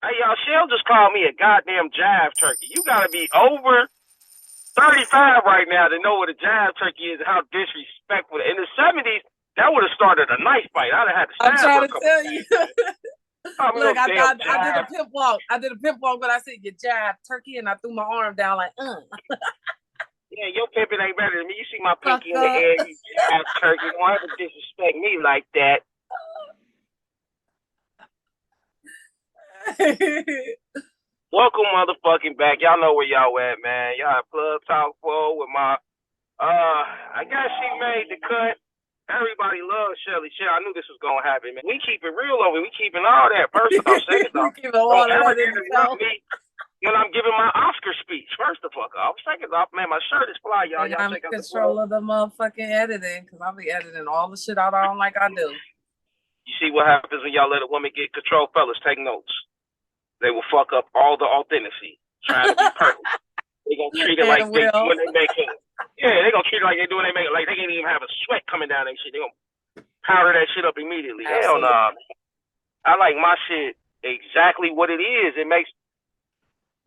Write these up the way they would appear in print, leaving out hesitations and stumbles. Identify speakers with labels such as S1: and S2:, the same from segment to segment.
S1: Hey, y'all, Shell just called me a goddamn jive turkey. You gotta be over 35 right now to know what a jive turkey is and how disrespectful. In the 70s, that would have started a knife fight. I'd have had to
S2: I'm
S1: stab her
S2: trying
S1: a
S2: to
S1: couple
S2: tell you.
S1: times. I'm no
S2: Look, I,
S1: damn
S2: I I did a
S1: jive.
S2: pimp walk. I did a pimp walk, but I said you jive turkey, and I threw my arm down like,
S1: Yeah, your pimping ain't better than me. You see my pinky in the
S2: sucker.
S1: air, you jive turkey. Don't ever disrespect me like that. Welcome motherfucking back. Y'all know where y'all at, man. Y'all at Plug Talk 4 with my I guess she made the cut. Everybody loves Shelly. Shit, I knew this was gonna happen, man. We keep it real over. We keeping all that. First off, second
S2: We
S1: off,
S2: keep all
S1: don't
S2: of
S1: ever
S2: that in the
S1: interrupt
S2: show.
S1: me when I'm giving my Oscar speech. First the fuck off. Second off, man, my shirt is fly, y'all.
S2: And
S1: Y'all
S2: I'm in
S1: check out the
S2: control of the motherfucking editing because I'll be editing all the shit out I don't like I do.
S1: You see what happens when y'all let a woman get control, fellas. Take notes. They will fuck up all the authenticity, trying to be perfect. They gonna treat it like they do when they make it. Yeah, they gonna treat it like they do when they make it. Like they can't even have a sweat coming down their shit. They gonna powder that shit up immediately. Absolutely. Hell no. I like my shit exactly what it is. It makes.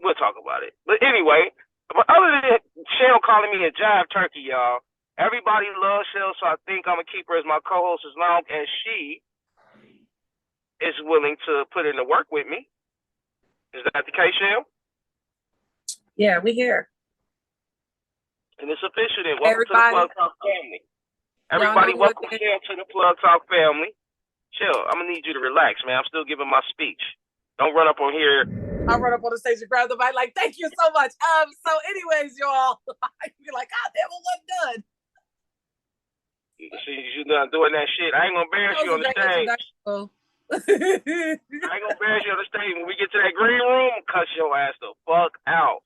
S1: We'll talk about it. But anyway, but other than Shell calling me a jive turkey, y'all, everybody loves Shell, so I think I'm gonna keep her as my co-host as long as she is willing to put in the work with me. Is that the case, Shell?
S2: Yeah, we here.
S1: And it's official then. Welcome to the Plug Talk family. Everybody, welcome Shell to the Plug Talk family. Shell, I'm gonna need you to relax, man. I'm still giving my speech. Don't run up on here.
S2: I run up on the stage and grab the mic like, thank you so much. So anyways, y'all, you're like, God damn, it wasn't done.
S1: See, you done doing that shit. I ain't gonna embarrass you on the stage. I ain't gonna embarrass you on the stage. When we get to that green room, cuss your ass the fuck out.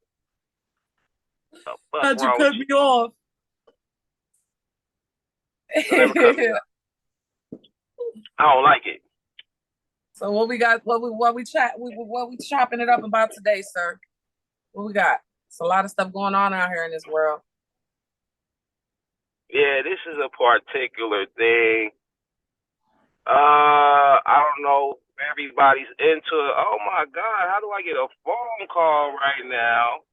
S1: The fuck
S2: how'd you cut me off?
S1: Never cut me off. I don't like it.
S2: So what we got? What we chopping it up about today, sir? What we got? It's a lot of stuff going on out here in this world.
S1: Yeah, this is a particular thing. I don't know if everybody's into it. Oh my God, how do I get a phone call right now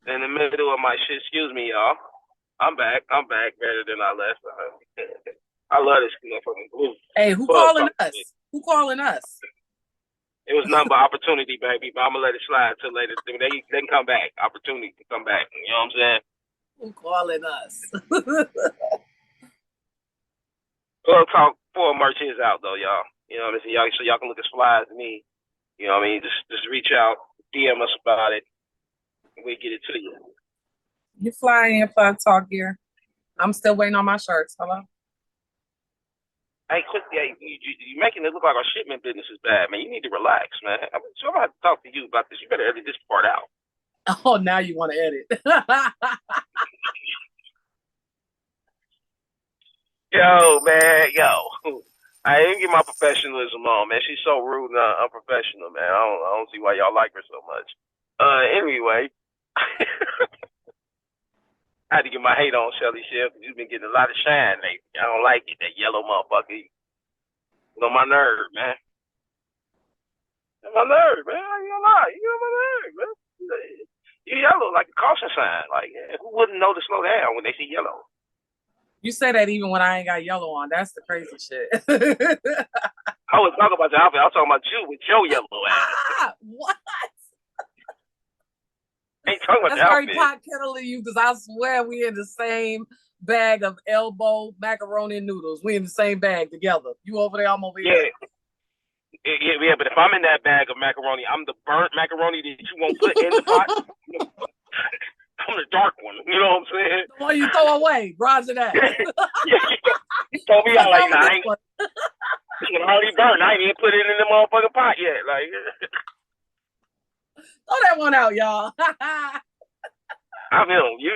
S1: in the middle of my shit? Excuse me, y'all. I'm back better than I left. I love this motherfucking blue.
S2: Hey, who calling us? Who calling us?
S1: It was nothing but opportunity, baby. But I'm gonna let it slide till later. They can come back. Opportunity to come back. You know what I'm saying?
S2: Who calling us?
S1: Plug Talk 4 merch is out though, y'all. You know what I'm saying? Y'all, so y'all can look as fly as me. You know what I mean? Just reach out, DM us about it, and we get it to you.
S2: You fly in Plug Talk gear. I'm still waiting on my shirts. Hello.
S1: Hey, quick, you making it look like our shipment business is bad, man. You need to relax, man. I'm gonna have to talk to you about this. You better edit this part out.
S2: Oh, now you want to edit.
S1: Yo, man, I didn't get my professionalism on, man. She's so rude and unprofessional, man. I don't see why y'all like her so much. Anyway, I had to get my hate on Shelly Shell because you've been getting a lot of shine lately. I don't like it, that yellow motherfucker. You on my nerve, man. My nerve, man. I ain't gonna lie. You on my nerve, man. You yellow like a caution sign. Like, who wouldn't know to slow down when they see yellow?
S2: You say that even when I ain't got yellow on. That's the crazy shit.
S1: I was talking about your outfit. I was talking about you with your yellow ass.
S2: What?
S1: I ain't talking about
S2: That's very pot kettling you because I swear we in the same bag of elbow macaroni and noodles. We in the same bag together. You over there, I'm over here.
S1: Yeah, but if I'm in that bag of macaroni, I'm the burnt macaroni that you won't put in the pot. I'm the dark one. You know what I'm saying?
S2: The one you throw away. Roger that.
S1: You told me I like nine. It's already burnt. I ain't even put it in the motherfucking pot yet. Like,
S2: throw that one out, y'all.
S1: I'm him. You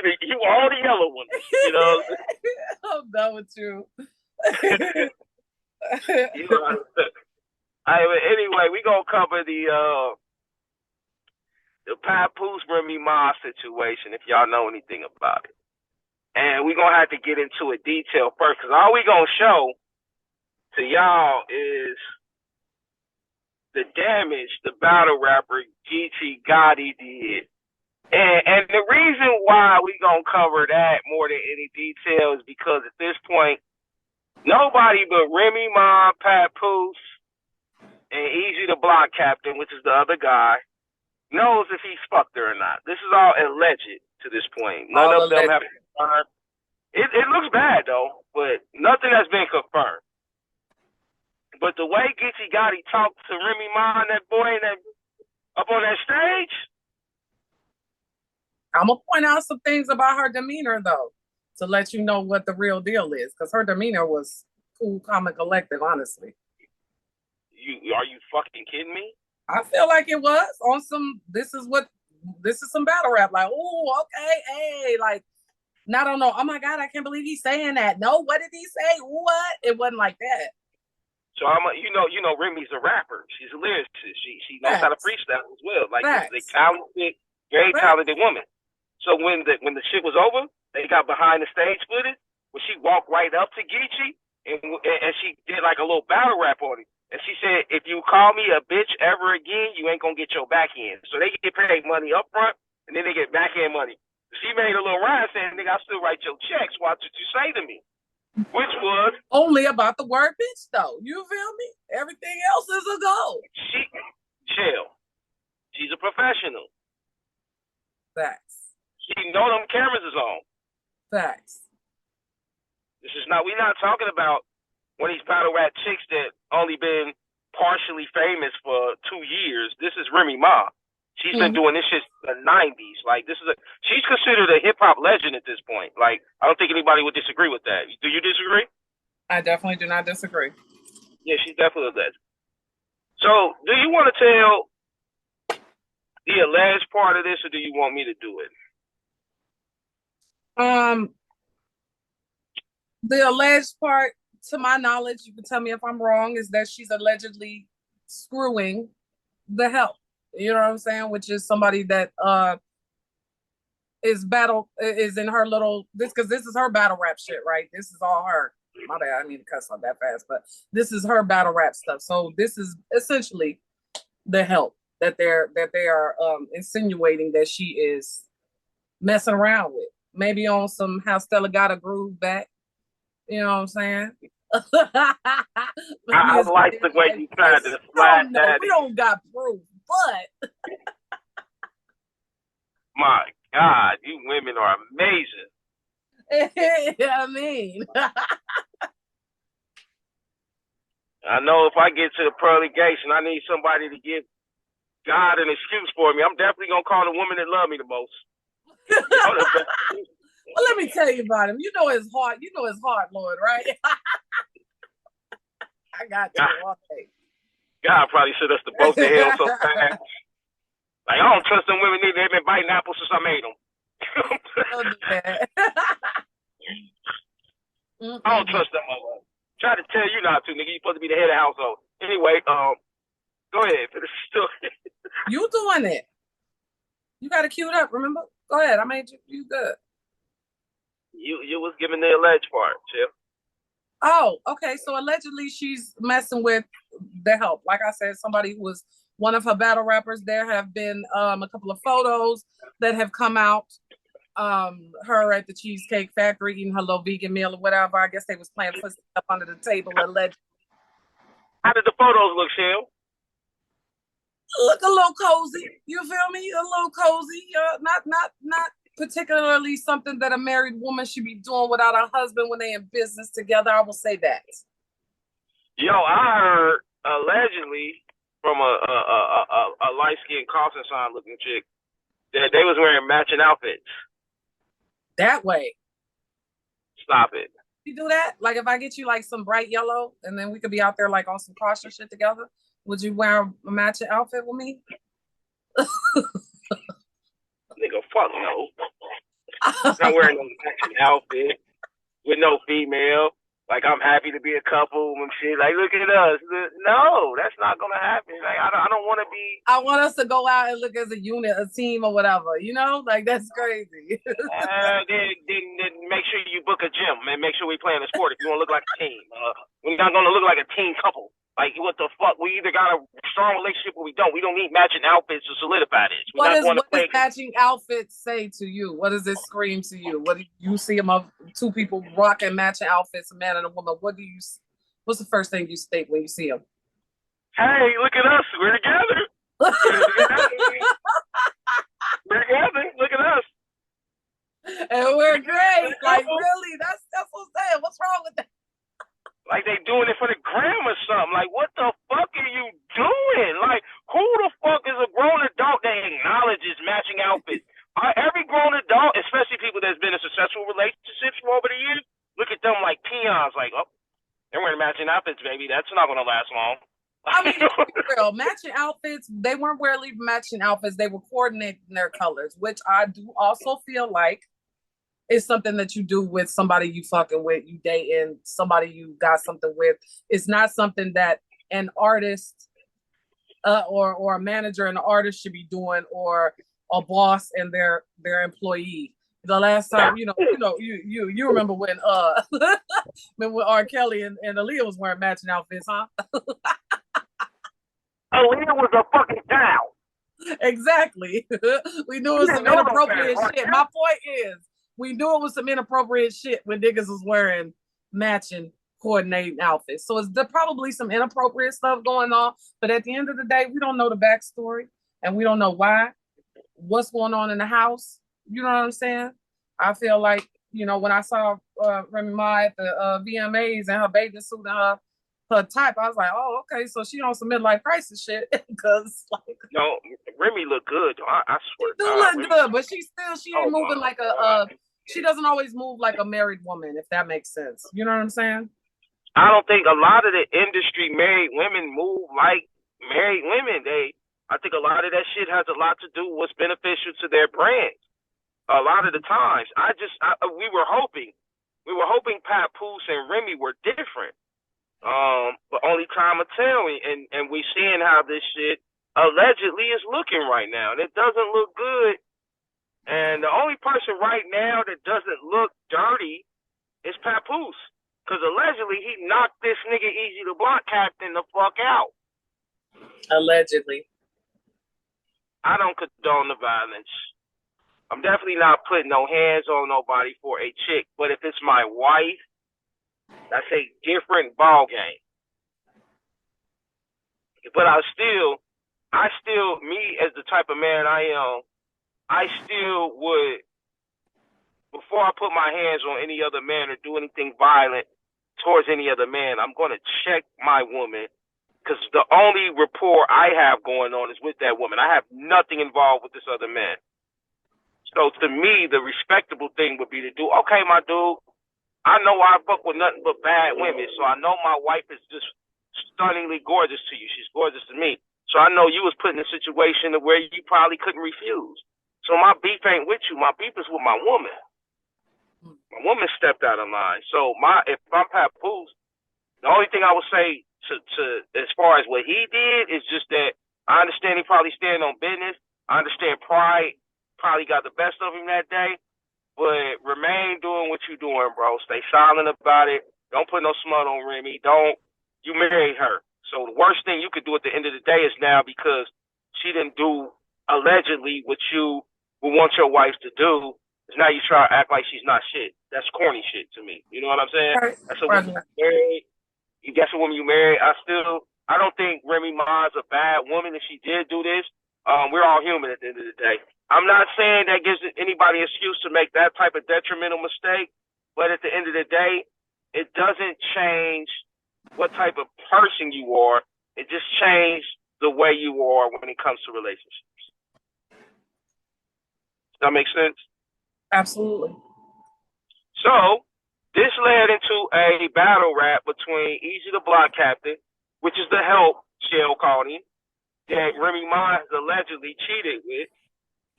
S1: all the yellow ones. You know.
S2: I'm done with you.
S1: Anyway, we gonna cover the Papoose Remy Ma situation if y'all know anything about it, and we gonna have to get into a detail first because all we gonna show to y'all is the damage the battle rapper Geechee Gotti did. And the reason why we gonna cover that more than any detail is because at this point, nobody but Remy Ma, Papoose, and Easy the Block Captain, which is the other guy, knows if he's fucked her or not. This is all alleged to this point. None of them have confirmed. It looks bad though, but nothing has been confirmed. But the way Geechee Gotti talked to Remy Ma and that boy up on that stage,
S2: I'm gonna point out some things about her demeanor though, to let you know what the real deal is, because her demeanor was cool, calm, and collective. Honestly,
S1: are you fucking kidding me?
S2: I feel like it was on some. This is some battle rap. Like, oh, okay, hey, like, I don't know. Oh my god, I can't believe he's saying that. No, what did he say? What? It wasn't like that.
S1: So you know, Remy's a rapper. She's a lyricist. She knows how to freestyle as well. Like, she's a talented, very talented woman. So when the shit was over, they got behind the stage footage where she walked right up to Geechee and she did like a little battle rap on him. And she said, if you call me a bitch ever again, you ain't gonna get your back end. So they get paid money up front and then they get back end money. She made a little rhyme saying, nigga, I still write your checks. What did you say to me? Which was
S2: only about the word bitch though. You feel me? Everything else is a go.
S1: Chill. She's a professional.
S2: Facts.
S1: She know them cameras is on.
S2: Facts.
S1: We're not talking about one of these battle rap chicks that only been partially famous for 2 years. This is Remy Ma. She's been doing this shit in the 90s. Like, she's considered a hip hop legend at this point. Like, I don't think anybody would disagree with that. Do you disagree?
S2: I definitely do not disagree.
S1: Yeah, she's definitely a legend. So, do you want to tell the alleged part of this, or do you want me to do it?
S2: The alleged part, to my knowledge, you can tell me if I'm wrong, is that she's allegedly screwing the Help. You know what I'm saying? Which is somebody that is in her little because this is her battle rap shit, right? This is all her. My bad, I didn't mean to cuss on that fast, but this is her battle rap stuff. So this is essentially the Help that they are insinuating that she is messing around with. Maybe on some how Stella got a groove back. You know what I'm saying?
S1: I like the way you tried to slide that.
S2: We don't got proof, but
S1: my God, you women are amazing.
S2: I mean,
S1: I know if I get to the pearly gates and I need somebody to give God an excuse for me, I'm definitely gonna call the woman that love me the most.
S2: Well, let me tell you about him. You know his heart. You know his heart, Lord, right? I got you. Okay.
S1: God probably should us to both to hell so fast. Like, I don't trust them women either. They've been biting apples since I made them.
S2: Don't do that.
S1: I don't trust them. Try to tell you not to, nigga. You're supposed to be the head of the household. Anyway, go ahead. Finish the story.
S2: You doing it. You got it queued up, remember? Go ahead. I made you good.
S1: You was giving the alleged part, Chip.
S2: Oh, okay. So allegedly she's messing with the Help. Like I said, somebody who was one of her battle rappers. There have been a couple of photos that have come out. Her at the Cheesecake Factory eating her little vegan meal or whatever. I guess they was playing pussy up under the table allegedly.
S1: How did the photos look, Shell?
S2: Look a little cozy. You feel me? A little cozy. Not particularly something that a married woman should be doing without her husband when they in business together. I will say that.
S1: Yo, I heard allegedly from a light-skinned Carlson sign looking chick that they was wearing matching outfits.
S2: That way.
S1: Stop it.
S2: You do that? Like if I get you like some bright yellow and then we could be out there like on some caution shit together, would you wear a matching outfit with me?
S1: Nigga, fuck no. Not wearing no matching outfit with no female. Like, I'm happy to be a couple and shit. Like, look at us. No, that's not gonna happen. Like, I don't want to be.
S2: I want us to go out and look as a unit, a team, or whatever. You know, like that's crazy.
S1: Then make sure you book a gym and make sure we playing a sport if you want to look like a team. We're not gonna look like a team couple. Like, what the fuck? We either got a strong relationship or we don't. We don't need matching outfits to solidify this.
S2: What does matching outfits say to you? What does it scream to you? What do you see them of two people rocking matching outfits, a man and a woman? What's the first thing you state when you see them?
S1: Hey, look at us. We're together. We're together. Look at us.
S2: And we're great. Like, really? That's what I'm saying. What's wrong with that?
S1: Like they doing it for the gram or something. Like, what the fuck are you doing? Like, who the fuck is a grown adult that acknowledges matching outfits? Every grown adult, especially people that's been in successful relationships for over the years, look at them like peons. Like, oh, they're wearing matching outfits, baby. That's not going to last long.
S2: I mean, real matching outfits. They weren't wearing matching outfits. They were coordinating their colors, which I do also feel like it's something that you do with somebody you fucking with, you dating, somebody you got something with. It's not something that an artist or a manager and an artist should be doing, or a boss and their employee. The last time, you remember when when R. Kelly and Aaliyah was wearing matching outfits, huh?
S1: Aaliyah was a fucking cow.
S2: Exactly. We knew it was some inappropriate shit. My point is, we knew it was some inappropriate shit when niggas was wearing matching coordinating outfits. So it's probably some inappropriate stuff going on. But at the end of the day, we don't know the backstory and we don't know what's going on in the house. You know what I'm saying? I feel like, when I saw Remy Ma at the VMAs and her bathing suit and her type, I was like, oh, okay, so she on some midlife crisis shit. Because
S1: no, Remy look good. I swear.
S2: She do look good, but she ain't moving like she doesn't always move like a married woman, if that makes sense. You know what I'm saying?
S1: I don't think a lot of the industry married women move like married women. I think a lot of that shit has a lot to do with what's beneficial to their brand. A lot of the times, we were hoping Papoose and Remy were different. But only time will tell, and we seeing how this shit allegedly is looking right now, and it doesn't look good. And the only person right now that doesn't look dirty is Papoose, because allegedly he knocked this nigga Easy the Block Captain the fuck out.
S2: Allegedly. I
S1: don't condone the violence. I'm definitely not putting no hands on nobody for a chick, but if it's my wife, that's a different ball game. But me as the type of man I am, I still would, before I put my hands on any other man or do anything violent towards any other man, I'm going to check my woman, because the only rapport I have going on is with that woman. I have nothing involved with this other man. So to me, the respectable thing would be to do, okay, my dude, I know I fuck with nothing but bad women, so I know my wife is just stunningly gorgeous to you. She's gorgeous to me. So I know you was put in a situation where you probably couldn't refuse. So my beef ain't with you. My beef is with my woman. My woman stepped out of line. So if I'm Papoose, the only thing I would say to as far as what he did is just that I understand he probably stand on business. I understand pride probably got the best of him that day. But remain doing what you're doing, bro. Stay silent about it. Don't put no smut on Remy. You married her. So the worst thing you could do at the end of the day is now, because she didn't do allegedly what you would want your wife to do, is now you try to act like she's not shit. That's corny shit to me. You know what I'm saying? That's a woman you married. That's a woman you married. I don't think Remy Ma is a bad woman if she did do this. We're all human at the end of the day. I'm not saying that gives anybody an excuse to make that type of detrimental mistake, but at the end of the day, it doesn't change what type of person you are. It just changed the way you are when it comes to relationships. Does that make sense?
S2: Absolutely.
S1: So this led into a battle rap between Easy the Block Captain, which is the help Shell called him, that Remy Ma has allegedly cheated with,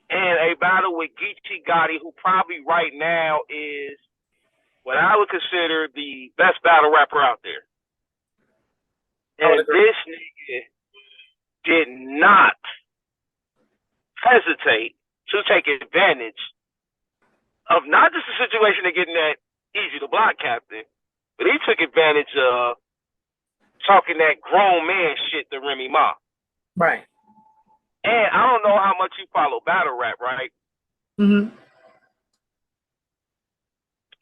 S1: and a battle with Geechee Gotti, who probably right now is what I would consider the best battle rapper out there. And this nigga did not hesitate to take advantage of not just the situation of getting that Easy the Block Captain, but he took advantage of talking that grown man shit to Remy Ma.
S2: Right.
S1: And I don't know how much you follow battle rap, right?
S2: Mm-hmm.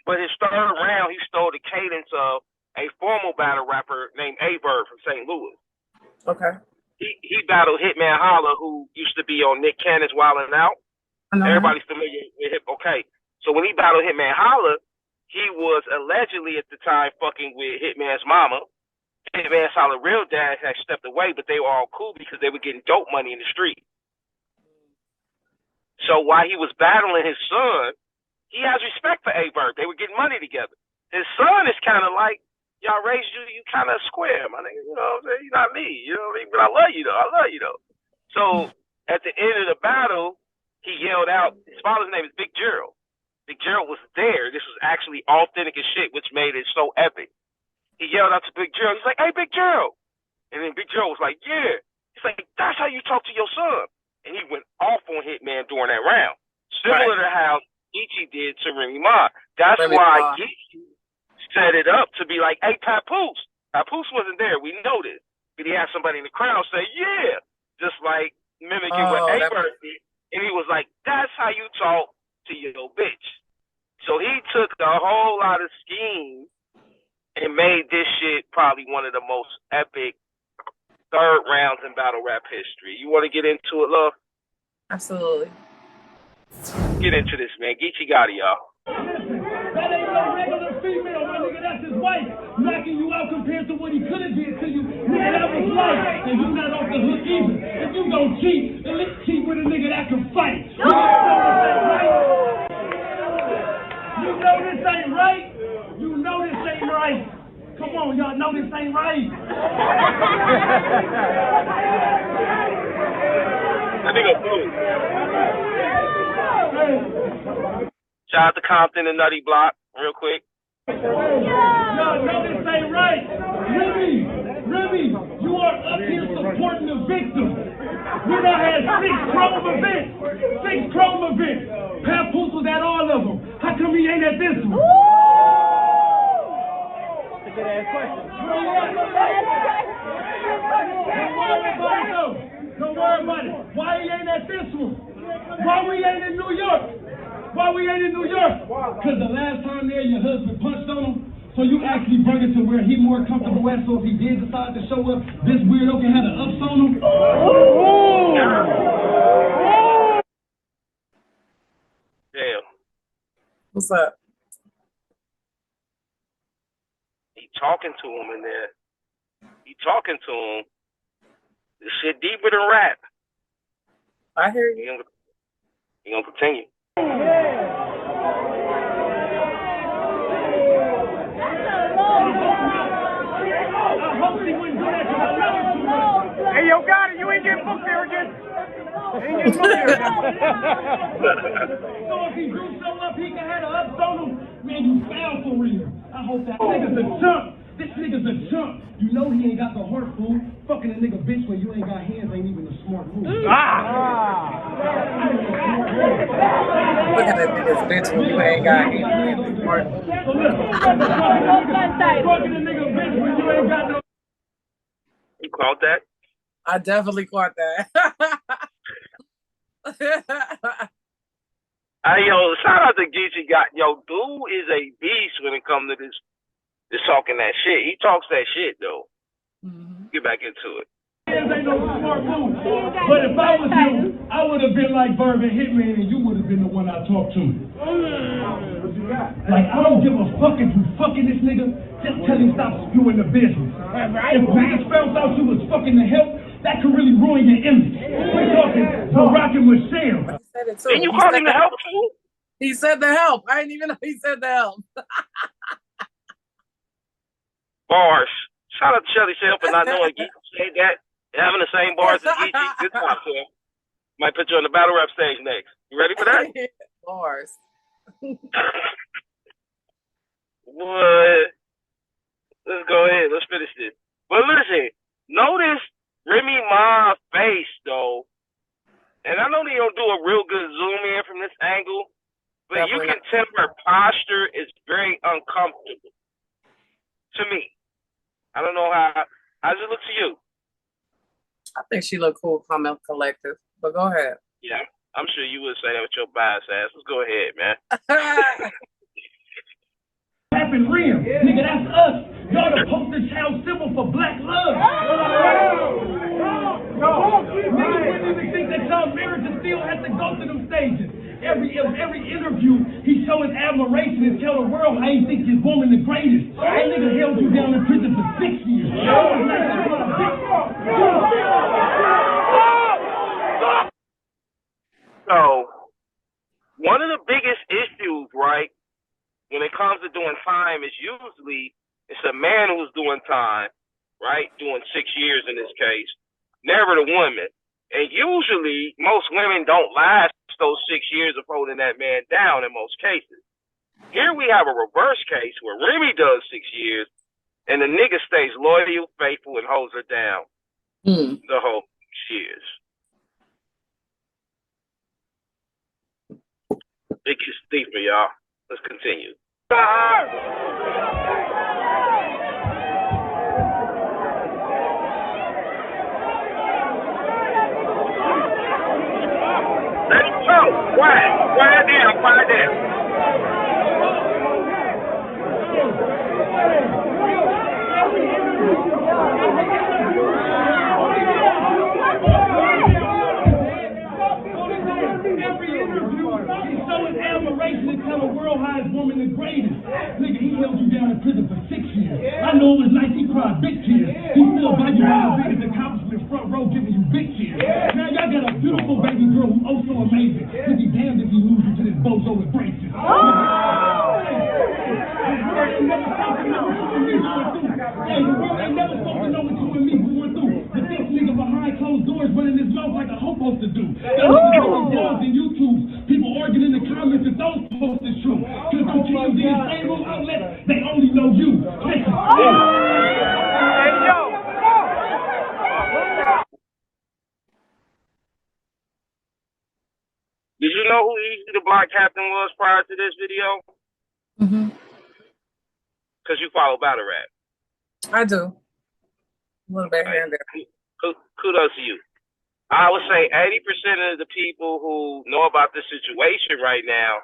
S1: But his third round, he stole the cadence of a formal battle rapper named A-Bird from St. Louis.
S2: Okay.
S1: He battled Hitman Holla, who used to be on Nick Cannon's Wildin' Out. Everybody's familiar with him. Okay. So when he battled Hitman Holla, he was allegedly at the time fucking with Hitman's mama. Hitman's Holla real dad had stepped away, but they were all cool because they were getting dope money in the street. So while he was battling his son, he has respect for A-Bird. They were getting money together. His son is kind of like, y'all raised you kind of square, my nigga. You know what I'm saying? You're not me. You know what I mean? But I love you, though. So at the end of the battle, he yelled out, his father's name is Big Gerald. Big Gerald was there. This was actually authentic as shit, which made it so epic. He yelled out to Big Gerald. He's like, hey, Big Gerald. And then Big Gerald was like, yeah. He's like, that's how you talk to your son. And he went off on Hitman during that round. Similar to how Geechee did to Remy Ma. That's why Geechee set it up to be like, hey, Papoose. Papoose wasn't there. We know this. But he had somebody in the crowd say, yeah. Just like mimicking what A-Bird did. And he was like, that's how you talk to your bitch. So he took a whole lot of schemes and made this shit probably one of the most epic third rounds in battle rap history. You want to get into it, love?
S2: Absolutely.
S1: Get into this, man. Geechee got it, y'all.
S3: That ain't no regular female, my nigga. That's his wife. Knocking you out compared to what he could have did to you. Nigga, that was life. And you not off the hook either. If you gon' cheat, then let's cheat with a nigga that can fight. You know this ain't right. You know this ain't right. Come on, y'all know this ain't right.
S1: I think I'm cool. Shout out to Compton and Nutty Block, real quick.
S3: Y'all know this ain't right. Remy, you are up here supporting the victim. We done had 6 Chrome events. Papoose was at all of them. How come he ain't at this one? That's a good ass question. Don't worry about it. Why he ain't at this one? Why we ain't in New York? Because the last time there, your husband punched on him. So you actually bring it to where he more comfortable at. So if he did decide to show up, this weirdo can have the ups on him.
S1: Damn.
S2: What's up?
S1: He talking to him in there. This shit deeper than rap.
S2: I hear you.
S1: He gonna continue.
S3: Hey, yo, got it. You ain't getting booked there again. So if he do show up, he can have the ups on him. Man, you foul for real. I hope that nigga's a chump. This nigga's a chump. You know he ain't got the heart, fool. Fucking a nigga bitch when you ain't got hands ain't even a smart move.
S2: Look at that nigga's bitch when you ain't got hands.
S3: So look, fucking a nigga bitch when you ain't got no.
S1: You caught that?
S2: I definitely caught that.
S1: Hey, yo, shout out to Geechee. Dude is a beast when it comes to this talking that shit. He talks that shit, though. Mm-hmm. Get back into it.
S3: Ain't no smart move. But if I was you, I would have been like Bourbon Hitman and you would have been the one I talked to. Like, I don't give a fuck if you fucking this nigga. Just tell him stop spewing the business. If niggas found out you was fucking the help, that could really ruin your image. We're talking Barack and Michelle.
S2: He said it too.
S1: And you called him the help too?
S2: He said the help. I didn't even know he said the help.
S1: Bars. Shout out to Shelly Shell for not knowing Geechee said that. And having the same bars as Geechee. Good job, Shell. Might put you on the battle rap stage next. You ready for that?
S2: Bars.
S1: What? Let's go ahead. Let's finish this. But listen, notice Remy Ma's face, though. And I know they don't do a real good zoom in from this angle, but definitely. You can tell her posture is very uncomfortable. To me. I don't know how How does it look to you?
S2: I think she look cool, calm and collective. But go ahead.
S1: Yeah, I'm sure you would say that with your bias ass. Let's go ahead, man.
S3: Happened real. Nigga, that's us. Y'all the poster child symbol for black love. Niggas wouldn't even think that y'all married to still have to go through them stages. Every interview, he show his admiration and tell the world how he thinks his woman the greatest. That nigga held you down in prison for 6 years.
S1: So, one of the biggest issues, right, when it comes to doing time is usually it's a man who's doing time, right, doing 6 years in this case, never the woman. And usually most women don't last those 6 years of holding that man down in most cases. Here we have a reverse case where Remy does 6 years and the nigga stays loyal, faithful, and holds her down the whole 6 years. It gets deeper, y'all. Let's continue. Let's go. Quiet down.
S3: Admiration and tell the world how his woman is greatest. Nigga, he held you down in prison for 6 years. I know it was nice, he cried big tears. He still by you down the biggest accomplishment front row giving you big tears. Now y'all got a beautiful baby girl who's oh so amazing. He'll be damned if he loses to this bozo with braces. Hey, the world ain't never supposed to know what you and me going through. But this nigga behind closed doors running his mouth like a hoe supposed to do. That nigga dogs and YouTube, people arguing in the comments if those posts is true. Cause don't change the stable outlets, they only know you. Listen. Hey, yo.
S1: Did you know who Easy the Block Captain was prior to this video? Because you follow battle rap.
S2: I do. A little bit here and there.
S1: Kudos to you. I would say 80% of the people who know about this situation right now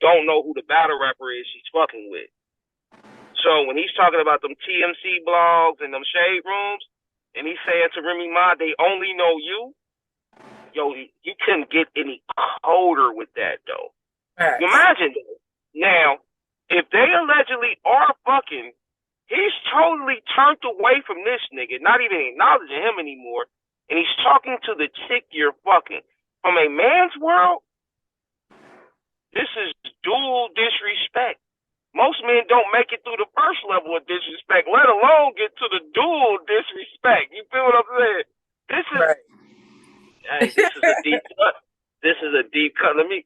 S1: don't know who the battle rapper is she's fucking with. So when he's talking about them TMC blogs and them shade rooms, and he's saying to Remy Ma, they only know you, yo, you couldn't get any colder with that, though.
S2: Right.
S1: Imagine, though. Now, if they allegedly are fucking, he's totally turned away from this nigga, not even acknowledging him anymore, and he's talking to the chick you're fucking. From a man's world, this is dual disrespect. Most men don't make it through the first level of disrespect, let alone get to the dual disrespect. You feel what I'm saying? This is
S2: right.
S1: Hey, this is a deep cut. This is a deep cut. Let me.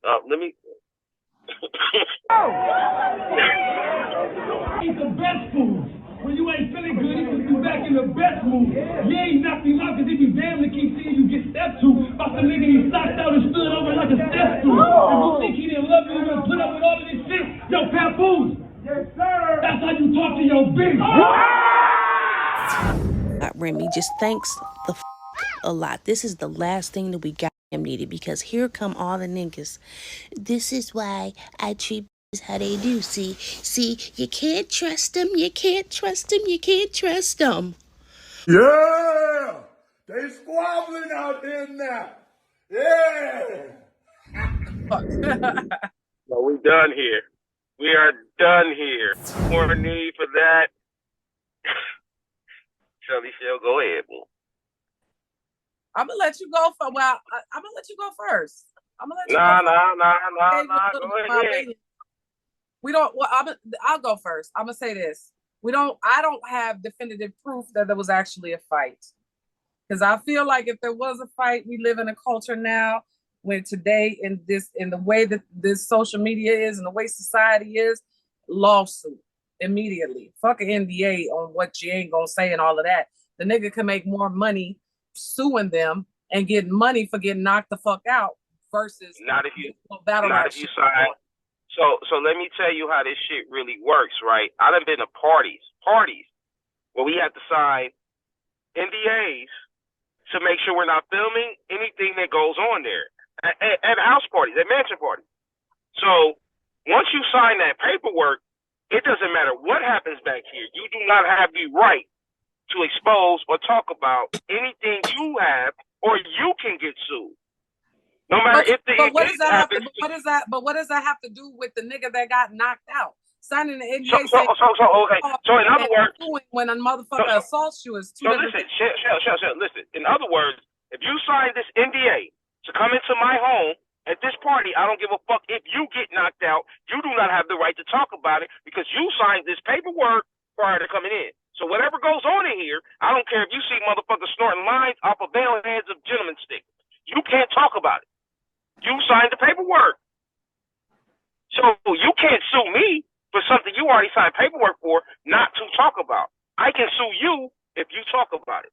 S3: He's the best food. When you ain't feeling good, he puts you back in the best mood. Yeah, he knocked him out because he be damn to keep seeing you get stepped to. About the nigga he stopped out and stood over like a step stool. If you think he didn't love you, you're gonna put up with all of this shit. Yo, Papoose. Yes, sir. That's how you talk to your bitch.
S4: Remy just thanks the a lot. This is the last thing that we got him needed, because here come all the niggas. This is why I treat is how they do. See, you can't trust them. You can't trust them. You can't trust them.
S5: Yeah, they squabbling out there now. Yeah.
S1: No, we done here. We are done here. More need for that. Shelly Shell, go ahead, boo.
S2: I'm gonna let you go for. Well, I'm gonna let you go first. I'm gonna let you
S1: Nah. Go ahead.
S2: We don't. Well, I'll go first. I'm gonna say this. I don't have definitive proof that there was actually a fight, because I feel like if there was a fight, we live in a culture now when today in the way that this social media is and the way society is, lawsuit immediately. Fuck an NDA on what you ain't gonna say and all of that. The nigga can make more money suing them and getting money for getting knocked the fuck out versus
S1: not if you
S2: sign.
S1: So let me tell you how this shit really works, right? I done been to parties where we had to sign NDAs to make sure we're not filming anything that goes on there at house parties, at mansion parties. So once you sign that paperwork, it doesn't matter what happens back here. You do not have the right to expose or talk about anything you have, or you can get sued. No matter if the
S2: but what does that have to,
S1: happens.
S2: what does that have to do with the nigga that got knocked out? Signing the NDA.
S1: Okay. So in other words,
S2: when a motherfucker assaults you is two different things.
S1: Listen. In other words, if you sign this NDA to come into my home at this party, I don't give a fuck if you get knocked out. You do not have the right to talk about it because you signed this paperwork prior to coming in. So whatever goes on in here, I don't care if you see motherfuckers snorting lines off of veil heads of gentlemen stick. You can't talk about it. You signed the paperwork. So you can't sue me for something you already signed paperwork for not to talk about. I can sue you if you talk about it.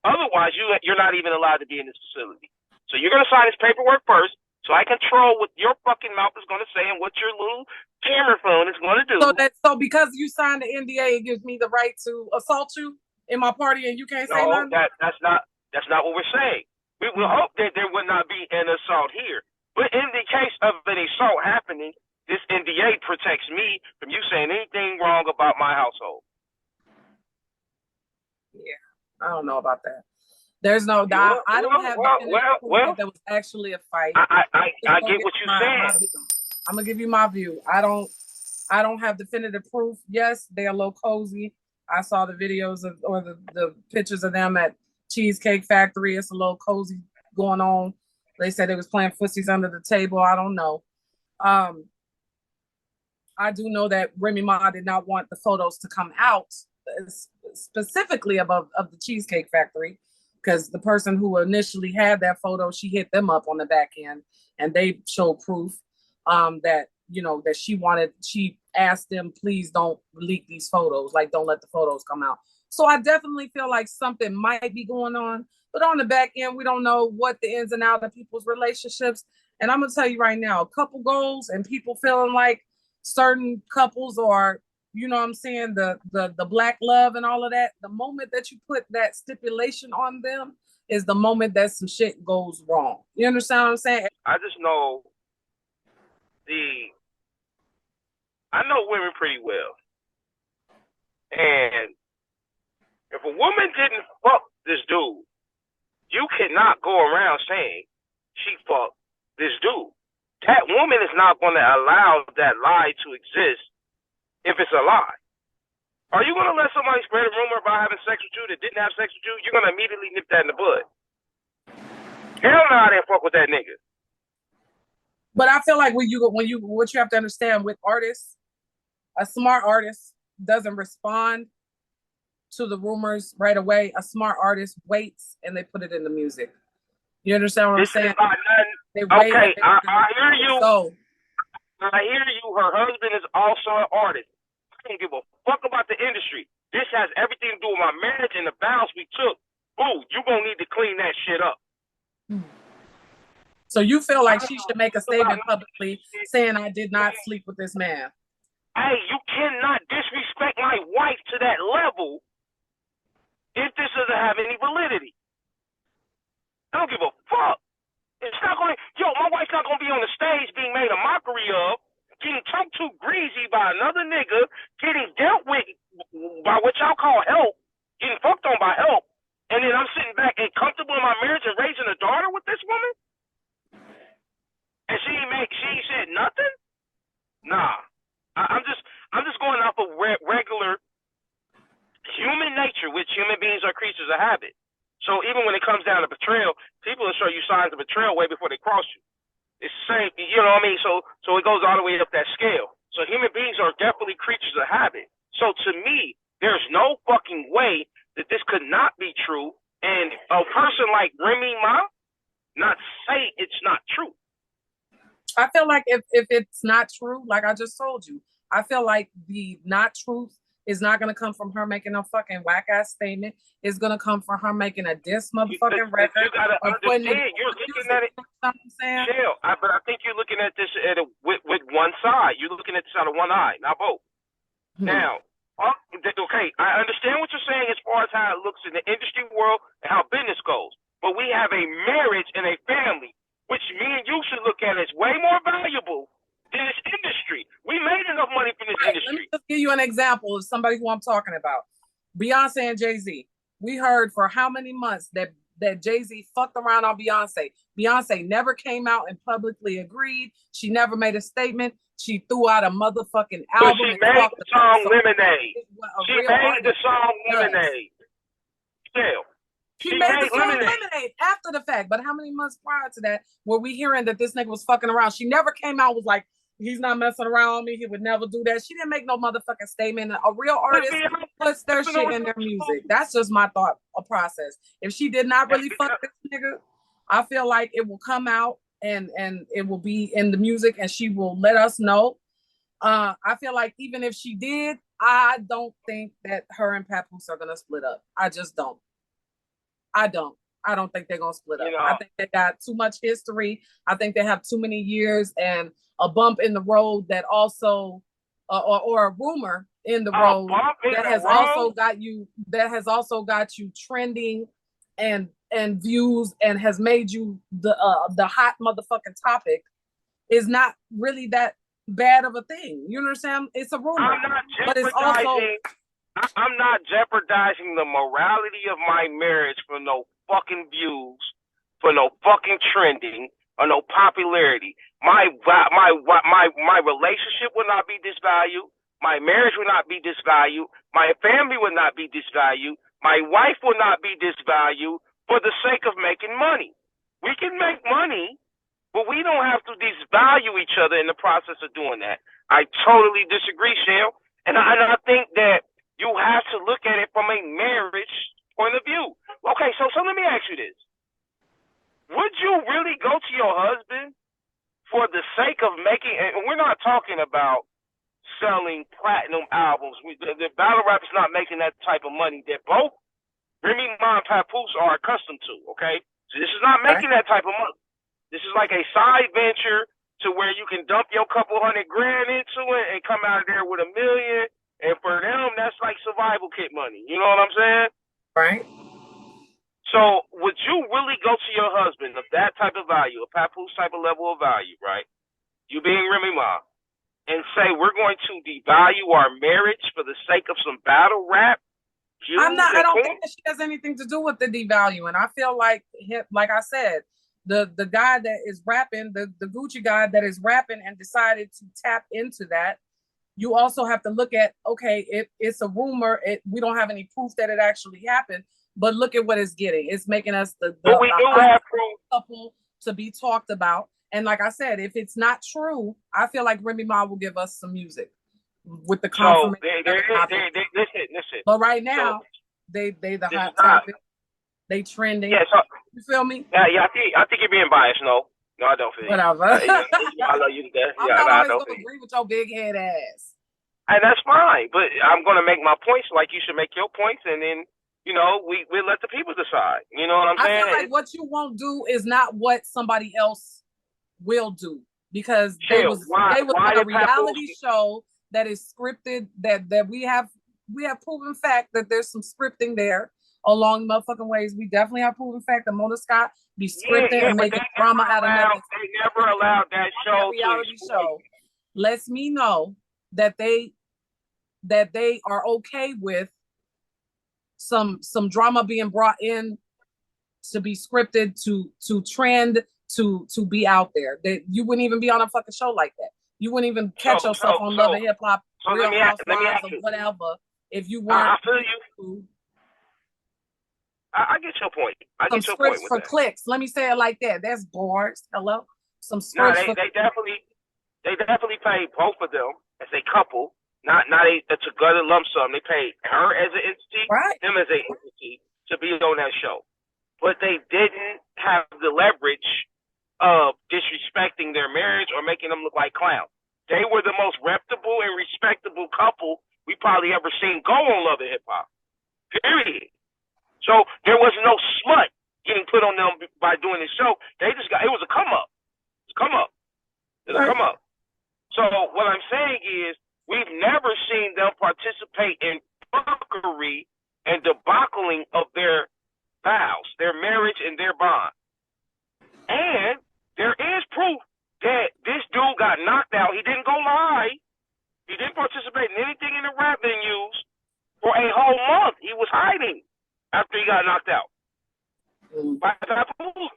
S1: Otherwise, you're not even allowed to be in this facility. So you're going to sign this paperwork first so I control what your fucking mouth is going to say and what your little camera phone is going to do.
S2: So because you signed the NDA, it gives me the right to assault you in my party and you can't say nothing?
S1: No, that's not what we're saying. We will hope that there will not be an assault here. But in the case of an assault happening, this NDA protects me from you saying anything wrong about my household.
S2: Yeah, I don't know about that. There's no doubt. I don't have that there was actually a fight.
S1: I get what you're saying.
S2: I'm gonna give you my view. I don't have definitive proof. Yes, they're a little cozy. I saw the videos or the pictures of them at Cheesecake Factory. It's a little cozy going on. They said they was playing footsies under the table. I don't know. I do know that Remy Ma did not want the photos to come out specifically of the Cheesecake Factory, because the person who initially had that photo, she hit them up on the back end and they showed proof that, that she asked them, please don't leak these photos. Like, don't let the photos come out. So I definitely feel like something might be going on, but on the back end, we don't know what the ins and outs of people's relationships. And I'm going to tell you right now, couple goals and people feeling like certain couples are, you know what I'm saying, the black love and all of that, the moment that you put that stipulation on them is the moment that some shit goes wrong. You understand what I'm saying?
S1: I just know I know women pretty well. And if a woman didn't fuck this dude, you cannot go around saying she fucked this dude. That woman is not going to allow that lie to exist if it's a lie. Are you going to let somebody spread a rumor about having sex with you that didn't have sex with you? You're going to immediately nip that in the bud. Hell no, I didn't fuck with that nigga.
S2: But I feel like what you have to understand with artists, a smart artist doesn't respond to the rumors right away. A smart artist waits and they put it in the music. You understand what I'm saying?
S1: Okay, I hear you. So, I hear you. Her husband is also an artist. I don't give a fuck about the industry. This has everything to do with my marriage and the vows we took. Boo, you gonna need to clean that shit up.
S2: So you feel like she should make a statement publicly saying I did not sleep with this man?
S1: Hey, you cannot disrespect my wife to that level if this doesn't have any validity. I don't give a fuck. It's not going to, my wife's not going to be on the stage being made a mockery of, getting talked to greasy by another nigga, getting dealt with by what y'all call help, getting fucked on by help, and then I'm sitting back and comfortable in my marriage and raising a daughter with this woman? And she said nothing? Nah. I'm just going off of regular human nature, which human beings are creatures of habit. So even when it comes down to betrayal, people will show you signs of betrayal way before they cross you. It's the same, you know what I mean? So it goes all the way up that scale. So human beings are definitely creatures of habit. So to me, there's no fucking way that this could not be true. And a person like Remy Ma not say it's not true.
S2: I feel like if it's not true, like I just told you, I feel like the not truth is not going to come from her making a fucking whack ass statement. It's going to come from her making a diss motherfucking record.
S1: You got to understand. You're looking at it. Chill. But I think you're looking at this with one side. You're looking at this out of one eye, not both. Now, okay, I understand what you're saying as far as how it looks in the industry world and how business goes. But we have a marriage and a family, which me and you should look at as way more valuable than this industry. We made enough money from this industry.
S2: Let me just give you an example of somebody who I'm talking about. Beyonce and Jay-Z. We heard for how many months that Jay-Z fucked around on Beyonce. Beyonce never came out and publicly agreed. She never made a statement. She threw out a motherfucking album.
S1: But she made the song Lemonade. She made the song Lemonade. Still.
S2: She made the song Lemonade after the fact. But how many months prior to that were we hearing that this nigga was fucking around? She never came out was like, he's not messing around with me. He would never do that. She didn't make no motherfucking statement. A real artist puts their shit in their music. That's just my thought process. If she did not really fuck this nigga, I feel like it will come out and it will be in the music and she will let us know. I feel like even if she did, I don't think that her and Papoose are gonna split up. I just don't. I don't think they're gonna split up. I think they got too much history. I think they have too many years and a bump in the road that also, or a rumor in the road that has also got you trending and views and has made you the hot motherfucking topic is not really that bad of a thing. You understand? It's a rumor, but it's also.
S1: I'm not jeopardizing the morality of my marriage for no fucking views, for no fucking trending, or no popularity. My relationship will not be disvalued. My marriage will not be disvalued. My family will not be disvalued. My wife will not be disvalued for the sake of making money. We can make money, but we don't have to disvalue each other in the process of doing that. I totally disagree, Shell. And I think that you have to look at it from a marriage point of view. Okay, so let me ask you this. Would you really go to your husband for the sake of making, and we're not talking about selling platinum albums. The battle rap is not making that type of money that both Remy Ma and Papoose are accustomed to, okay? So this is not making that type of money. This is like a side venture to where you can dump your couple $100,000 into it and come out of there with $1 million. And for them, that's like survival kit money. You know what I'm saying?
S2: Right.
S1: So would you really go to your husband of that type of value, a Papoose type of level of value, right? You being Remy Ma, and say we're going to devalue our marriage for the sake of some battle rap? I
S2: don't think that she has anything to do with the devaluing. I feel like I said, the guy that is rapping, the Gucci guy that is rapping and decided to tap into that. You also have to look at, okay, it's a rumor. We don't have any proof that it actually happened, but look at what it's getting. It's making us the couple to be talked about. And like I said, if it's not true, I feel like Remy Ma will give us some music with the confirmation.
S1: Listen.
S2: But right now, they the hot topic. They trending.
S1: Yeah, so,
S2: you feel me?
S1: Yeah. I think you're being biased. No, I don't feel
S2: whatever.
S1: I love you to death.
S2: I'm not always gonna agree with your big head ass.
S1: And that's fine, but I'm gonna make my points like you should make your points, and then we let the people decide. You know what I'm saying?
S2: I feel like what you won't do is not what somebody else will do, because they was on a reality show that is scripted, that we have proven fact that there's some scripting there along motherfucking ways. We definitely have proven fact that Mona Scott be scripting and making drama out of nothing.
S1: They never allowed that show.
S2: Reality show lets me know that they are okay with some drama being brought in to be scripted, to trend, to be out there. That you wouldn't even be on a fucking show like that. You wouldn't even catch yourself on Love and Hip Hop, Real Housewives, or whatever if you weren't.
S1: I feel you. I get your point.
S2: Some scripts for clicks. Let me say it like that. That's bars. Hello. Some scripts.
S1: No, they definitely paid both of them as a couple. Not a together lump sum. They paid her as an entity, him as an entity to be on that show. But they didn't have the leverage of disrespecting their marriage or making them look like clowns. They were the most reputable and respectable couple we probably ever seen go on Love and Hip Hop. Period. So there was no smut getting put on them by doing this show. It was a come up. It's a come up. It's a come up. So what I'm saying is, we've never seen them participate in fuckery and debaucheling of their vows, their marriage, and their bond. And there is proof that this dude got knocked out. He didn't go live. He didn't participate in anything in the rap venues for a whole month. He was hiding after he got knocked out. By Papoose.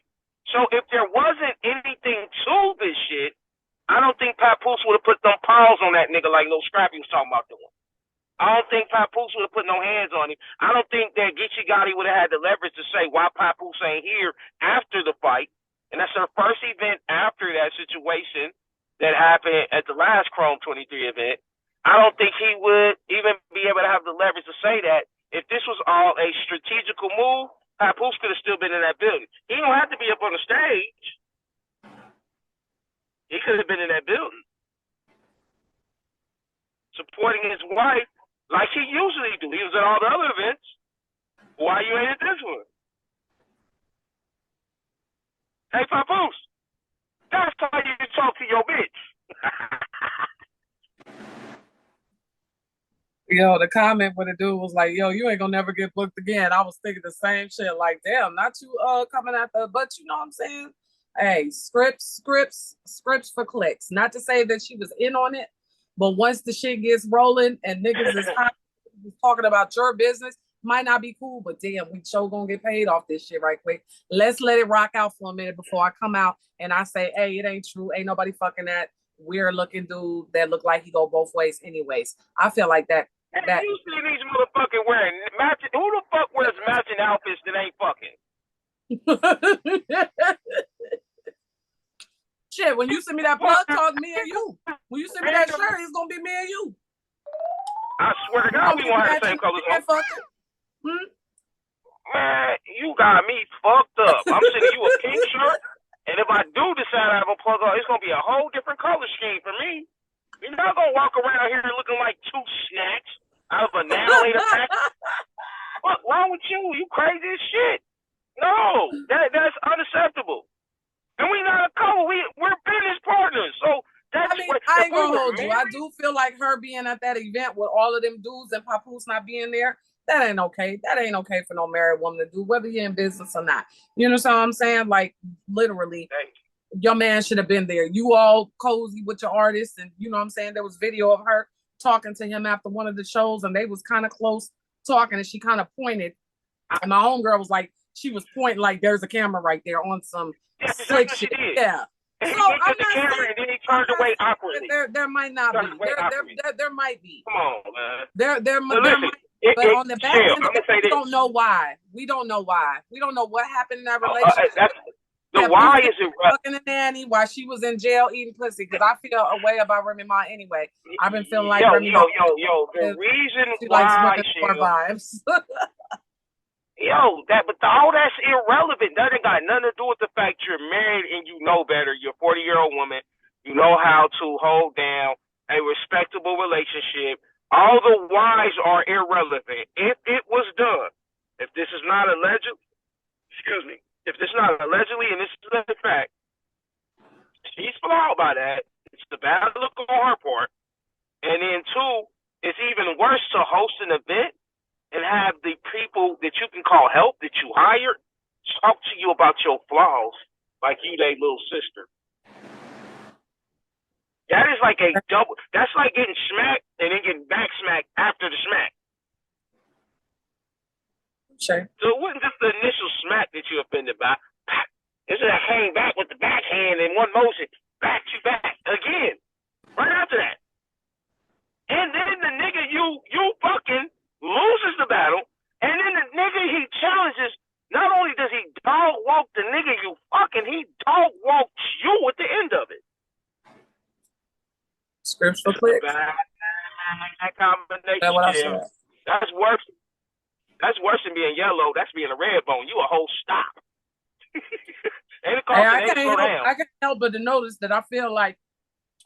S1: So if there wasn't anything to this shit, I don't think Papoose would have put them paws on that nigga like Lil Scrappy was talking about doing. I don't think Papoose would have put no hands on him. I don't think that Geechee Gotti would have had the leverage to say why Papoose ain't here after the fight. And that's her first event after that situation that happened at the last Chrome 23 event. I don't think he would even be able to have the leverage to say that. If this was all a strategical move, Papoose could have still been in that building. He don't have to be up on the stage. He could have been in that building, supporting his wife like he usually do. He was at all the other events. Why you ain't at this one? Hey, Papoose, that's how you talk to your bitch.
S2: Yo, the comment where the dude was like, yo, you ain't gonna never get booked again. I was thinking the same shit. Like, damn, not you coming at the, but you know what I'm saying? Hey, scripts for clicks. Not to say that she was in on it, but once the shit gets rolling and niggas is hot, talking about your business, might not be cool, but damn, we sure gonna get paid off this shit right quick. Let's let it rock out for a minute before I come out and I say, hey, it ain't true. Ain't nobody fucking that weird looking dude that look like he go both ways anyways. I feel like that.
S1: Hey, you see these motherfucking wearing matching, who the fuck wears matching outfits that ain't fucking?
S2: Shit, when you send me that plug talk, me and you. When you send me that shirt, it's gonna be me and you.
S1: I swear to God, we won't have the same colors on. Man, you got me fucked up. I'm sending you a pink shirt, and if I do decide I have a plug on, it's gonna be a whole different color scheme for me. You're not gonna walk around here looking like two snacks out of a now later pack. What's wrong with you? You crazy as shit. No, that's unacceptable. And we not a couple. We're business partners. So that's
S2: I ain't gonna hold you. I do feel like her being at that event with all of them dudes and Papoose not being there, that ain't okay. That ain't okay for no married woman to do, whether you're in business or not. You know what I'm saying? Like, literally, your man should have been there. You all cozy with your artist, and you know what I'm saying? There was video of her talking to him after one of the shows, and they was kind of close talking, and she kind of pointed. And my homegirl was like, she was pointing like there's a camera right there on some slick shit. Yeah.
S1: And
S2: so
S1: he looked at the camera and then he turned away awkwardly.
S2: There might not be. There might be.
S1: Come on, man.
S2: There might be. But on the back end, we don't know why. We don't know why. We don't know what happened in that relationship.
S1: The why is it
S2: fucking a nanny while she was in jail eating pussy? Because I feel a way about Remy Ma anyway. I've been feeling like Remy Ma.
S1: The reason
S2: she
S1: why
S2: likes more vibes.
S1: But all that's irrelevant. That ain't got nothing to do with the fact you're married and you know better. You're a 40-year-old woman. You know how to hold down a respectable relationship. All the whys are irrelevant. If it was done, if this is not alleged, if this is not allegedly and this is a fact, she's flawed by that. It's the bad look on her part. And then two, it's even worse to host an event and have the people that you can call help that you hired talk to you about your flaws like you their little sister. That is like a double. That's like getting smacked and then getting back smacked after the smack.
S2: Sure.
S1: So it wasn't just the initial smack that you offended by. It's that came back with the backhand in one motion, back to back again, right after that. And then the nigga you fucking loses the battle, and then the nigga he challenges, not only does he dog walk the nigga you fucking, he dog walks you at the end of it.
S2: Scripts for clicks.
S1: That combination.
S2: That's what I said.
S1: That's worse. That's worse than being yellow. That's being a red bone. You a whole stop.
S2: I can't help but to notice that I feel like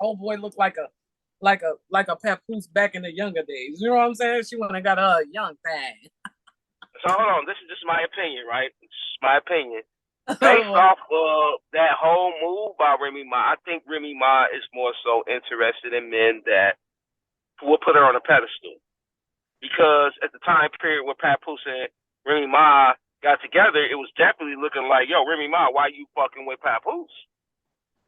S2: old boy looked like a Papoose back in the younger days. You know what I'm saying? She went and got a young thing.
S1: So hold on, this is just my opinion, right? This is my opinion. Based off of that whole move by Remy Ma, I think Remy Ma is more so interested in men that will put her on a pedestal. because at the time period where Papoose and Remy Ma got together, it was definitely looking like, yo, Remy Ma, why you fucking with Papoose?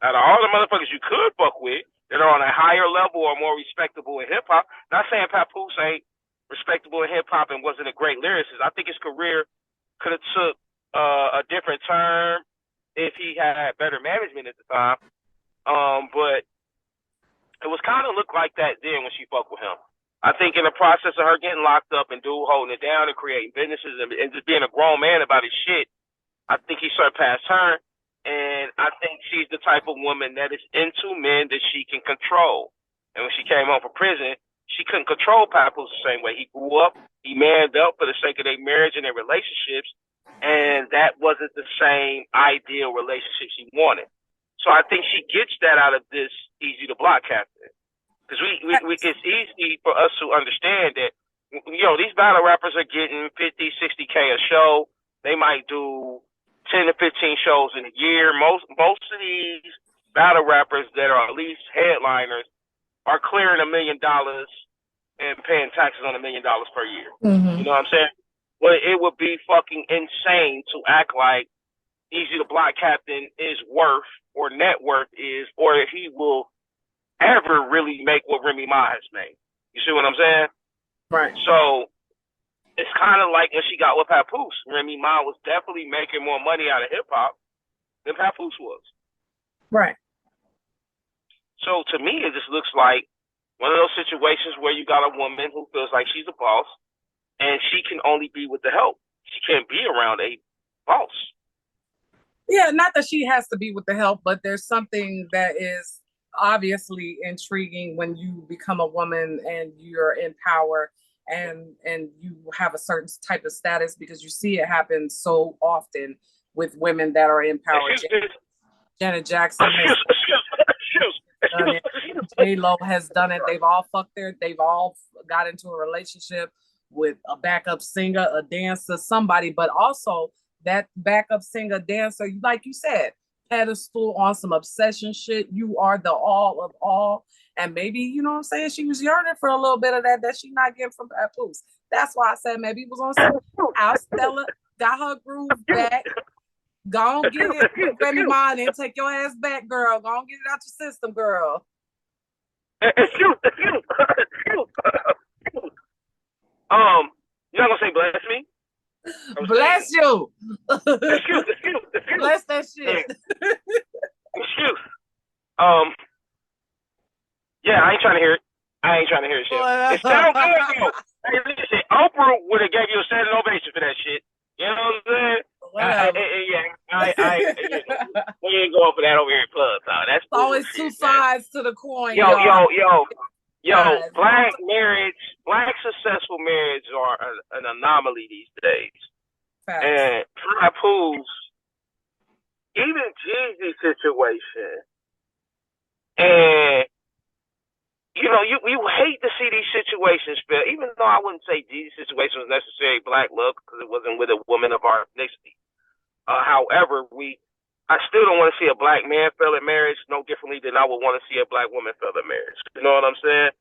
S1: Out of all the motherfuckers you could fuck with that are on a higher level or more respectable in hip hop, not saying Papoose ain't respectable in hip hop and wasn't a great lyricist. I think his career could have took a different turn if he had better management at the time. But it was kind of looked like that then when she fucked with him. I think in the process of her getting locked up and dude holding it down and creating businesses and just being a grown man about his shit, I think he surpassed her. And I think she's the type of woman that is into men that she can control. And when she came home from prison, she couldn't control Papoose the same way. He grew up, he manned up for the sake of their marriage and their relationships, and that wasn't the same ideal relationship she wanted. So I think she gets that out of this Easy to Block captain. Because it's easy for us to understand that, you know, these battle rappers are getting 50, 60K a show. They might do 10 to 15 shows in a year. Most of these battle rappers that are at least headliners are clearing $1 million and paying taxes on $1 million per year. Mm-hmm. You know what I'm saying? Well, it would be fucking insane to act like Easy to Block captain is worth or net worth is, or if he will ever really make what Remy Ma has made. You see what I'm saying?
S2: Right.
S1: So it's kind of like when she got with Papoose. Remy Ma was definitely making more money out of hip hop than Papoose was.
S2: Right.
S1: So to me, it just looks like one of those situations where you got a woman who feels like she's a boss and she can only be with the help. She can't be around a boss.
S2: Yeah, not that she has to be with the help, but there's something that is obviously intriguing when you become a woman and you're in power and you have a certain type of status, because you see it happen so often with women that are in power. Janet Jackson has done it. J-Lo has done it. They've all got into a relationship with a backup singer, a dancer, somebody, but also that backup singer, dancer, like you said, pedestal on some obsession shit. You are the all of all. And maybe, you know what I'm saying, she was yearning for a little bit of that she's not getting from Papoose. That's why I said maybe it was on some out. Stella got her groove back. Go on, get it, Remy Ma, and then take your ass back, girl. Go on, get it out your system, girl.
S1: Excuse. You're not gonna say bless me?
S2: Bless you.
S1: Excuse.
S2: Bless that shit.
S1: Excuse. Yeah, I ain't trying to hear it. Shit. It sounds good though. Hey, listen, Oprah would have gave you a standing ovation for that shit. You know what I'm saying? We ain't going for that over here in club, though. That's
S2: always two sides to the coin.
S1: Yo, black successful marriage are an anomaly these days. Facts. And Papoose, even Jeezy's situation, and you know, you hate to see these situations fail, even though I wouldn't say Jeezy's situation was necessarily black love because it wasn't with a woman of our ethnicity. However, I still don't want to see a black man fail at marriage no differently than I would want to see a black woman fail at marriage. You know what I'm saying?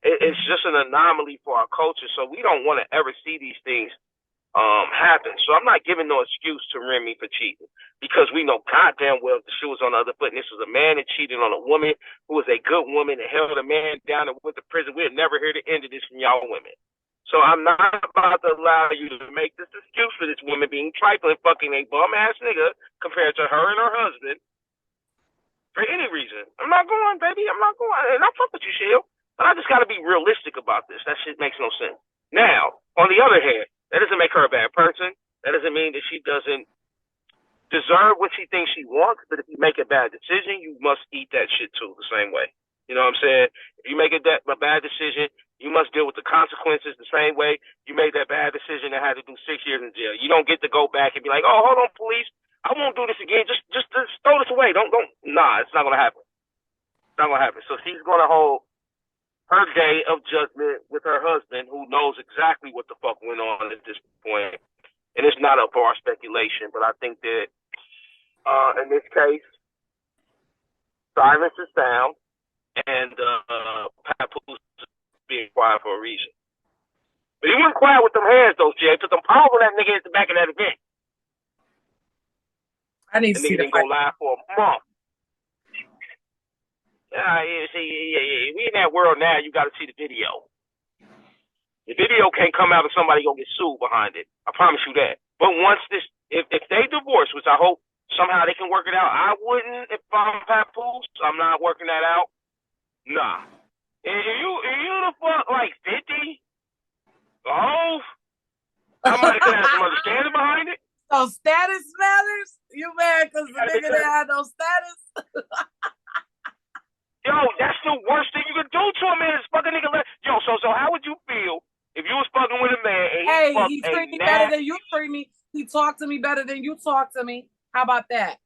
S1: It's just an anomaly for our culture, so we don't want to ever see these things happen. So I'm not giving no excuse to Remy for cheating, because we know goddamn well the shoe was on the other foot, and this was a man that cheated on a woman who was a good woman and held a man down and went to prison. We'll never hear the end of this from y'all women. So I'm not about to allow you to make this excuse for this woman being trifling, fucking a bum ass nigga compared to her and her husband for any reason. I'm not going, baby. I'm not going. And I fuck with you, Shield, but I just got to be realistic about this. That shit makes no sense. Now, on the other hand, that doesn't make her a bad person. That doesn't mean that she doesn't deserve what she thinks she wants. But if you make a bad decision, you must eat that shit too the same way. You know what I'm saying? If you make a bad decision, you must deal with the consequences the same way you made that bad decision that had to do 6 years in jail. You don't get to go back and be like, oh, hold on, police, I won't do this again. Just throw this away. Don't. Nah, it's not gonna happen. It's not gonna happen. So she's gonna hold her day of judgment with her husband, who knows exactly what the fuck went on at this point. And it's not up for our speculation, but I think that in this case, silence is sound, and Papoose is being quiet for a reason. But he wasn't quiet with them hands, though, Jay. Put them paws on that nigga at the back of that event.
S2: I need to
S1: The
S2: see
S1: nigga
S2: the
S1: didn't go live for a month. Yeah. We in that world now. You got to see the video. The video can't come out if somebody gonna get sued behind it. I promise you that. But once this, if they divorce, which I hope somehow they can work it out, I wouldn't if I'm Papoose. I'm not working that out. Nah. If you the fuck like 50, oh, I might could have some understanding behind it.
S2: So status matters? You mad because the nigga didn't have no status?
S1: Yo, that's the worst thing you can do to a man is fuck a nigga. Yo, so how would you feel if you was fucking with a man and
S2: he treat me better than you treat me. He talked to me better than you talk to me. How about that?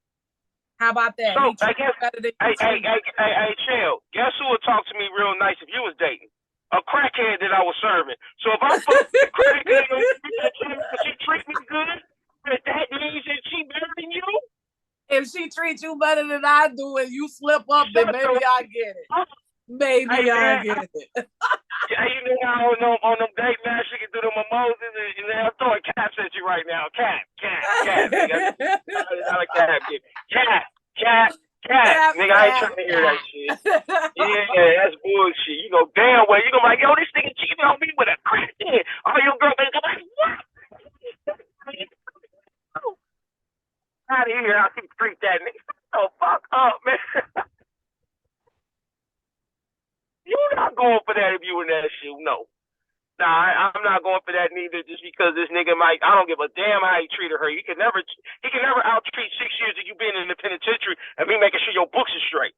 S1: So,
S2: He treat me better than you treat me.
S1: Hey, chill. Guess who would talk to me real nice if you was dating? A crackhead that I was serving. So if I'm fucking a crackhead and she treat me good, that means that she better than you?
S2: If she treats you better than I do and you slip up, then maybe I get it. Maybe I get it.
S1: Yeah, you know how on them date now she can do them emojis and I'm throwing caps at you right now. Cap. Not a cap. Cap. Nigga, I ain't trying to hear that shit. Yeah, that's bullshit. You know damn well you gonna be like, yo, this nigga cheating on me with a crack. All your girlfriends gonna be like, what? Out of here, I can treat that nigga. Oh, fuck up, man. You not going for that if you in that shit, no. Nah, I'm not going for that neither. Just because this nigga might, I don't give a damn how he treated her. He can never out-treat 6 years that you been in the penitentiary and me making sure your books are straight.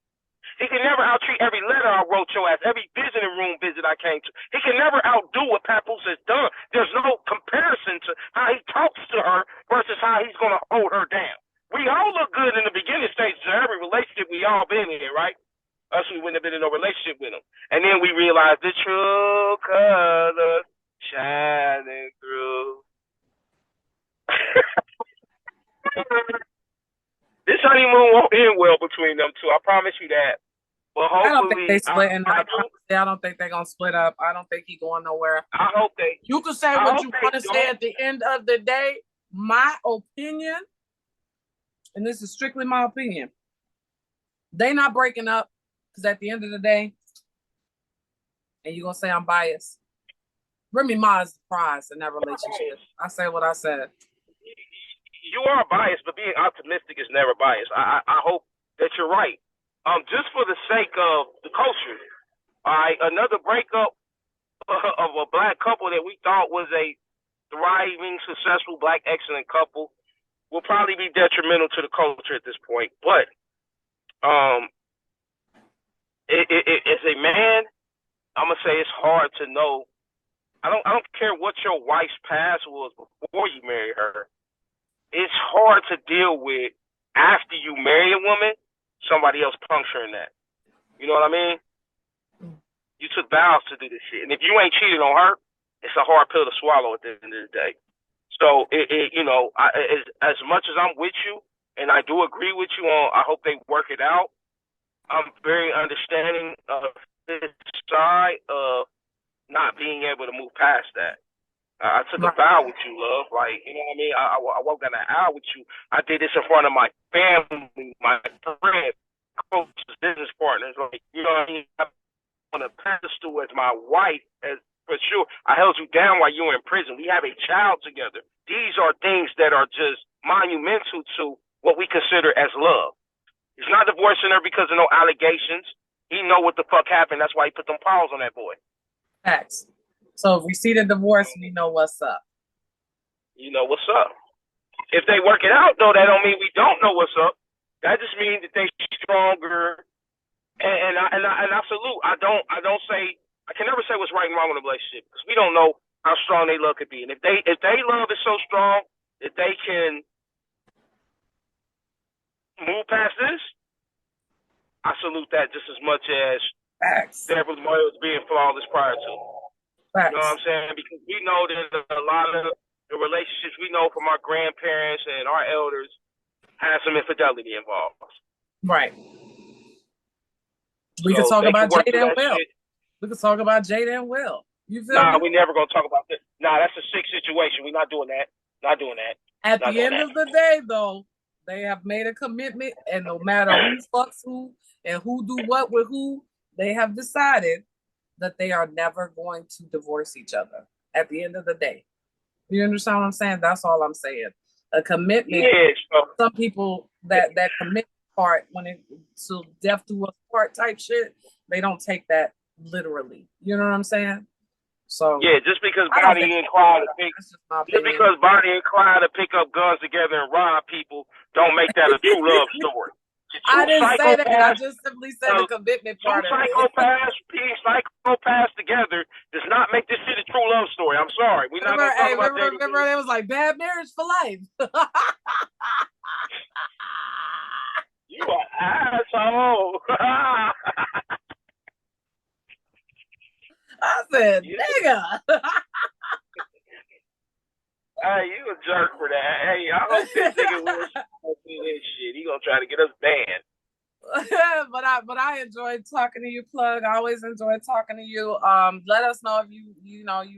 S1: He can never out-treat every letter I wrote your ass, every visiting room visit I came to. He can never outdo what Papoose has done. There's no comparison to how he talks to her versus how he's gonna hold her down. We all look good in the beginning stages of every relationship we all been in, right? Us, we wouldn't have been in no relationship with him. And then we realized the true color shining through. This honeymoon won't end well between them two. I promise you that. But hopefully,
S2: I don't think they splitting up. I don't think they're gonna split up. I don't think he's going nowhere.
S1: I hope they.
S2: You can say what you want to say at the end of the day. My opinion, and this is strictly my opinion, they not breaking up because at the end of the day, and you're gonna say I'm biased. Remy Ma is the prize in that relationship. I say what I said.
S1: You are biased, but being optimistic is never biased. I hope that you're right. Just for the sake of the culture, all right, another breakup of a black couple that we thought was a thriving, successful, black, excellent couple will probably be detrimental to the culture at this point. But as a man, I'm gonna say it's hard to know. I don't care what your wife's past was before you marry her. It's hard to deal with after you marry a woman, somebody else puncturing that. You know what I mean? You took vows to do this shit, and if you ain't cheated on her, it's a hard pill to swallow at the end of the day. So, as much as I'm with you, and I do agree with you on, I hope they work it out. I'm very understanding of this side of not being able to move past that. I took a vow with you, love. Like, you know what I mean? I walked down the aisle with you. I did this in front of my family, my friends, coaches, business partners. Like, you know what I mean? On a pedestal as my wife, as for sure. I held you down while you were in prison. We have a child together. These are things that are just monumental to what we consider as love. He's not divorcing her because of no allegations. He know what the fuck happened. That's why he put them paws on that boy.
S2: Facts. So if we see the divorce, we know what's up.
S1: You know what's up. If they work it out, though, that don't mean we don't know what's up. That just means that they're stronger. And I salute. I can never say what's right and wrong in a relationship because we don't know how strong they love could be. And if they love is so strong that they can move past this, I salute that just as much as their was being flawless prior to.
S2: Facts.
S1: You know what I'm saying? Because we know that a lot of the relationships we know from our grandparents and our elders have some infidelity involved.
S2: Right. We can talk about Jada and Will. We can talk about Jada and Will. You feel me?
S1: We never gonna talk about that. Nah, that's a sick situation. We're not doing that. Not doing that.
S2: At the end of the day, though, they have made a commitment, and no matter who fucks who and who do what with who, they have decided that they are never going to divorce each other. At the end of the day, you understand what I'm saying? That's all I'm saying. A commitment.
S1: Yeah, so,
S2: some people that commitment part, when it to death do us part type shit, they don't take that literally. You know what I'm saying? So
S1: yeah, just because Bonnie and Clyde to pick up guns together and rob people, don't make that a true love story.
S2: I didn't say that. I just simply said the commitment part of it.
S1: Being psychopaths together does not make this shit a true love story. I'm sorry. We're not going to talk about that.
S2: Remember, it was like bad marriage for life.
S1: You an asshole.
S2: I said, nigga.
S1: Hey, you a jerk for that. Hey, I hope this nigga will see this shit. He gonna try to get us banned.
S2: but I enjoyed talking to you, Plug. I always enjoy talking to you. Let us know if you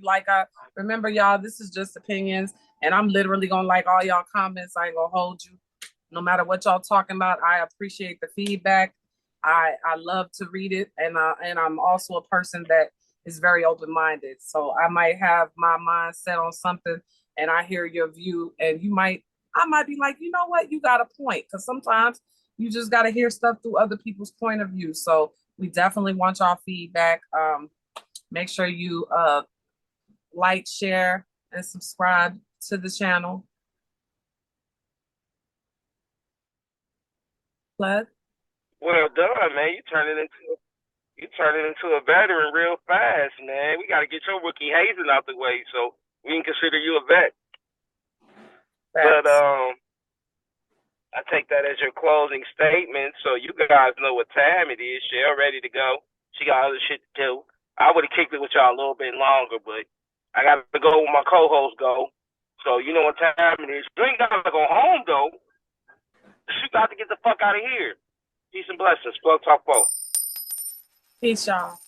S2: like remember, y'all, this is just opinions, and I'm literally gonna like all y'all comments. I ain't gonna hold you. No matter what y'all talking about, I appreciate the feedback. I love to read it, and I'm also a person that is very open-minded. So I might have my mind set on something, and I hear your view, and I might be like, you know what, you got a point, because sometimes you just got to hear stuff through other people's point of view. So we definitely want y'all feedback. Make sure you like, share, and subscribe to the channel. Plug.
S1: Well done, man. You turn it into a veteran real fast, man. We got to get your rookie hazing out the way so we can consider you a vet. But I take that as your closing statement, so you guys know what time it is. Shell ready to go. She got other shit to do. I would have kicked it with y'all a little bit longer, but I got to go where my co-hosts go. So you know what time it is. You ain't got to go home, though. You got to get the fuck out of here. Peace and blessings. Plug Talk 4.
S2: Peace, y'all.